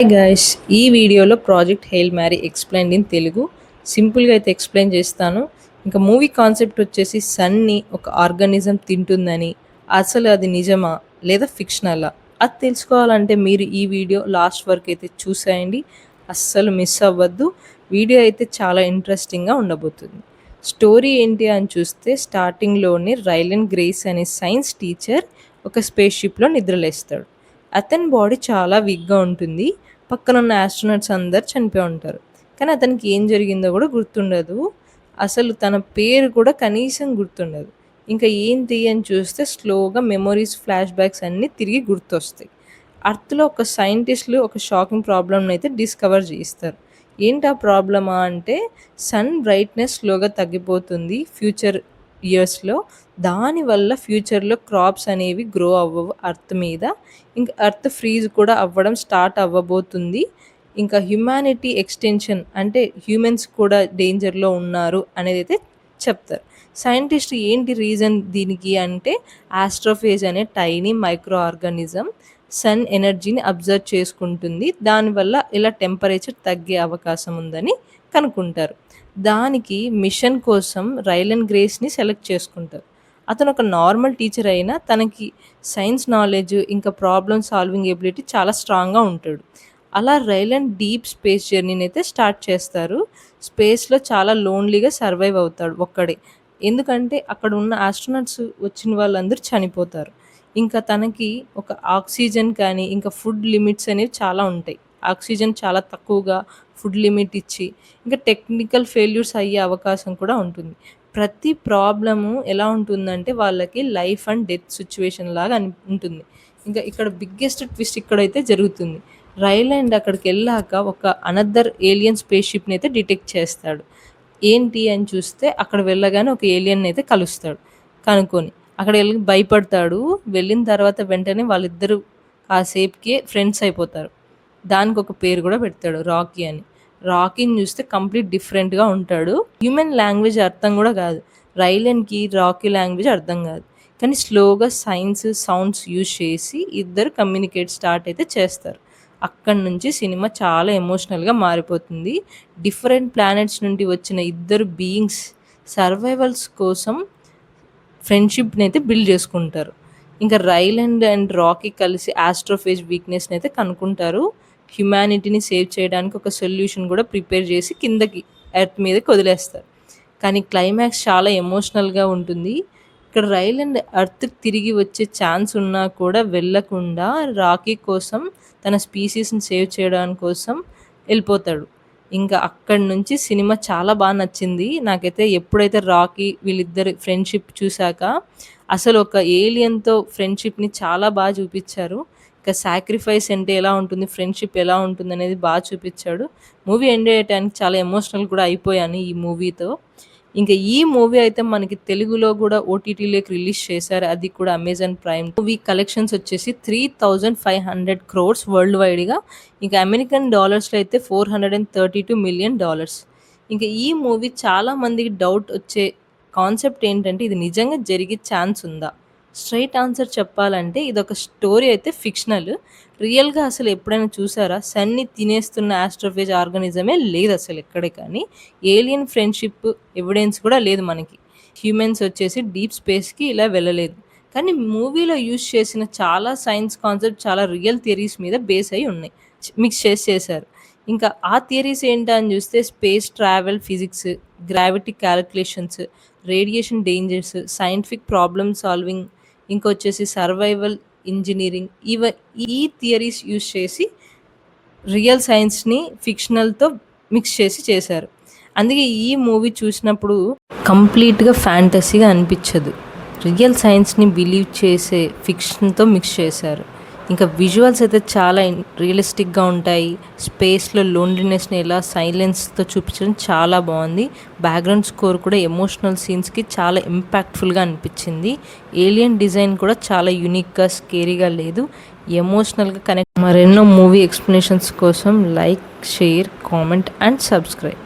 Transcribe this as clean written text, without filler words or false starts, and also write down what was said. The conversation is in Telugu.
హాయ్ గైస్, ఈ వీడియోలో project hail Mary explained in Telugu. సింపుల్గా అయితే ఎక్స్ప్లెయిన్ చేస్తాను. ఇంకా మూవీ కాన్సెప్ట్ వచ్చేసి సన్ని ఒక ఆర్గానిజం తింటుందని, అసలు అది నిజమా లేదా ఫిక్షనలా అది తెలుసుకోవాలంటే మీరు ఈ వీడియో లాస్ట్ వరకు అయితే చూసేయండి. అస్సలు మిస్ అవ్వద్దు. వీడియో అయితే చాలా ఇంట్రెస్టింగ్గా ఉండబోతుంది. స్టోరీ ఏంటి అని చూస్తే స్టార్టింగ్లోనే రైలన్ గ్రేస్ అనే సైన్స్ టీచర్ ఒక స్పేస్ షిప్లో నిద్రలేస్తాడు. అతని బాడీ చాలా వీక్గా ఉంటుంది. పక్కనున్న ఆస్ట్రోనట్స్ అందరు చనిపోయి ఉంటారు. కానీ అతనికి ఏం జరిగిందో కూడా గుర్తుండదు. అసలు తన పేరు కూడా కనీసం గుర్తుండదు. ఇంకా ఏంటి అని చూస్తే స్లోగా మెమొరీస్, ఫ్లాష్ బ్యాక్స్ అన్నీ తిరిగి గుర్తొస్తాయి. అర్త్లో ఒక సైంటిస్టులు ఒక షాకింగ్ ప్రాబ్లమ్ని అయితే డిస్కవర్ చేస్తారు. ఏంటి ఆ ప్రాబ్లమా అంటే సన్ బ్రైట్నెస్ స్లోగా తగ్గిపోతుంది ఫ్యూచర్ ఇయర్స్లో. దానివల్ల ఫ్యూచర్లో క్రాప్స్ అనేవి గ్రో అవ్వవు అర్త్ మీద. ఇంకా ఎర్త్ ఫ్రీజ్ కూడా అవ్వడం స్టార్ట్ అవ్వబోతుంది. ఇంకా హ్యుమానిటీ ఎక్స్టెన్షన్ అంటే హ్యూమన్స్ కూడా డేంజర్లో ఉన్నారు అనేది అయితే చెప్తారు. సైంటిస్ట్ ఏంటి రీజన్ దీనికి అంటే ఆస్ట్రోఫేజ్ అనే టైనీ మైక్రో ఆర్గానిజం సన్ ఎనర్జీని అబ్జర్వ్ చేసుకుంటుంది. దానివల్ల ఇలా టెంపరేచర్ తగ్గే అవకాశం ఉందని కనుక్కుంటారు. దానికి మిషన్ కోసం రైలన్ గ్రేస్ని సెలెక్ట్ చేసుకుంటారు. అతను ఒక నార్మల్ టీచర్ అయినా తనకి సైన్స్ నాలెడ్జ్ ఇంకా ప్రాబ్లమ్ సాల్వింగ్ ఎబిలిటీ చాలా స్ట్రాంగ్గా ఉంటాడు. అలా రైలన్ డీప్ స్పేస్ జర్నీని అయితే స్టార్ట్ చేస్తారు. స్పేస్లో చాలా లోన్లీగా సర్వైవ్ అవుతాడు ఒక్కడే. ఎందుకంటే అక్కడ ఉన్న ఆస్ట్రోనట్స్ వచ్చిన వాళ్ళందరూ చనిపోతారు. ఇంకా తనకి ఒక ఆక్సిజన్ కానీ ఇంకా ఫుడ్ లిమిట్స్ అనేవి చాలా ఉంటాయి. ఆక్సిజన్ చాలా తక్కువగా ఫుడ్ లిమిట్ ఇచ్చి ఇంకా టెక్నికల్ ఫెయిల్యూర్స్ అయ్యే అవకాశం కూడా ఉంటుంది. ప్రతి ప్రాబ్లము ఎలా ఉంటుందంటే వాళ్ళకి లైఫ్ అండ్ డెత్ సిచ్యువేషన్ లాగా ఉంటుంది. ఇంకా ఇక్కడ బిగ్గెస్ట్ ట్విస్ట్ ఇక్కడైతే జరుగుతుంది. రైలాండ్ అక్కడికి వెళ్ళాక ఒక అనదర్ ఏలియన్ స్పేస్ షిప్ని అయితే డిటెక్ట్ చేస్తాడు. ఏంటి అని చూస్తే అక్కడ వెళ్ళగానే ఒక ఏలియన్ అయితే కలుస్తాడు. కనుక్కొని అక్కడ వెళ్ళి భయపడతాడు. వెళ్ళిన తర్వాత వెంటనే వాళ్ళిద్దరూ కాసేపుకే ఫ్రెండ్స్ అయిపోతారు. దానికి ఒక పేరు కూడా పెడతాడు, రాకీ అని. రాకీని చూస్తే కంప్లీట్ డిఫరెంట్గా ఉంటాడు. హ్యూమన్ లాంగ్వేజ్ అర్థం కూడా కాదు. రైలన్కి రాకీ లాంగ్వేజ్ అర్థం కాదు. కానీ స్లోగా సైన్స్ సౌండ్స్ యూజ్ చేసి ఇద్దరు కమ్యూనికేట్ స్టార్ట్ అయితే చేస్తారు. అక్కడి నుంచి సినిమా చాలా ఎమోషనల్గా మారిపోతుంది. డిఫరెంట్ ప్లానెట్స్ నుండి వచ్చిన ఇద్దరు బీయింగ్స్ సర్వైవల్స్ కోసం ఫ్రెండ్షిప్ని అయితే బిల్డ్ చేసుకుంటారు. ఇంకా రైలాండ్ అండ్ రాకీ కలిసి ఆస్ట్రోఫేజ్ వీక్నెస్ని అయితే కనుక్కుంటారు. హ్యుమానిటీని సేవ్ చేయడానికి ఒక సొల్యూషన్ కూడా ప్రిపేర్ చేసి కిందకి ఎర్త్ మీదకి వదిలేస్తారు. కానీ క్లైమాక్స్ చాలా ఎమోషనల్గా ఉంటుంది. ఇక్కడ రైలాండ్ ఎర్త్కి తిరిగి వచ్చే ఛాన్స్ ఉన్నా కూడా వెళ్ళకుండా రాకీ కోసం తన స్పీసీస్ని సేవ్ చేయడానికి కోసం వెళ్ళిపోతాడు. ఇంకా అక్కడి నుంచి సినిమా చాలా బాగా నచ్చింది నాకైతే. ఎప్పుడైతే రాకీ వీళ్ళిద్దరి ఫ్రెండ్షిప్ చూశాక అసలు ఒక ఏలియన్తో ఫ్రెండ్షిప్ని చాలా బాగా చూపించారు. ఇంకా సాక్రిఫైస్ అంటే ఎలా ఉంటుంది, ఫ్రెండ్షిప్ ఎలా ఉంటుంది అనేది బాగా చూపించాడు. మూవీ ఎండ్ అయ్యటానికి చాలా ఎమోషనల్ కూడా అయిపోయాను ఈ మూవీతో. ఇంకా ఈ మూవీ అయితే మనకి తెలుగులో కూడా ఓటీటీలోకి రిలీజ్ చేశారు. అది కూడా అమెజాన్ ప్రైమ్. మూవీ కలెక్షన్స్ వచ్చేసి 3,500 crores వరల్డ్ వైడ్గా. ఇంకా అమెరికన్ డాలర్స్లో అయితే $432 million. ఇంకా ఈ మూవీ చాలా మందికి డౌట్ వచ్చే కాన్సెప్ట్ ఏంటంటే ఇది నిజంగా జరిగే ఛాన్స్ ఉందా? స్ట్రైట్ ఆన్సర్ చెప్పాలంటే ఇదొక స్టోరీ అయితే ఫిక్షనల్. రియల్గా అసలు ఎప్పుడైనా చూసారా? సన్ని తినేస్తున్న ఆస్ట్రోఫేజ్ ఆర్గానిజమే లేదు అసలు ఎక్కడే. కానీ ఏలియన్ ఫ్రెండ్షిప్ ఎవిడెన్స్ కూడా లేదు మనకి. హ్యూమన్స్ వచ్చేసి డీప్ స్పేస్కి ఇలా వెళ్ళలేదు. కానీ మూవీలో యూజ్ చేసిన చాలా సైన్స్ కాన్సెప్ట్ చాలా రియల్ థియరీస్ మీద బేస్ అయి ఉన్నాయి, మిక్స్ చేశారు. ఇంకా ఆ థియరీస్ ఏంటని చూస్తే space travel physics, gravity calculations, radiation dangers, scientific problem solving, ఇంకొచ్చేసి సర్వైవల్ ఇంజనీరింగ్, ఈ థియరీస్ యూజ్ చేసి రియల్ సైన్స్ని ఫిక్షనల్తో మిక్స్ చేసి చేశారు. అందుకే ఈ మూవీ చూసినప్పుడు కంప్లీట్గా ఫ్యాంటసీగా అనిపించదు. రియల్ సైన్స్ని బిలీవ్ చేసే ఫిక్షన్తో మిక్స్ చేశారు. ఇంకా విజువల్స్ అయితే చాలా రియలిస్టిక్గా ఉంటాయి. స్పేస్లో లోన్లీనెస్ని ఎలా సైలెన్స్తో చూపించడం చాలా బాగుంది. బ్యాక్గ్రౌండ్ స్కోర్ కూడా ఎమోషనల్ సీన్స్కి చాలా ఇంపాక్ట్ఫుల్గా అనిపించింది. ఏలియన్ డిజైన్ కూడా చాలా యూనిక్గా, స్కేరీగా లేదు, ఎమోషనల్గా కనెక్ట్. మరెన్నో మూవీ ఎక్స్ప్లెనేషన్స్ కోసం like, share, comment and subscribe.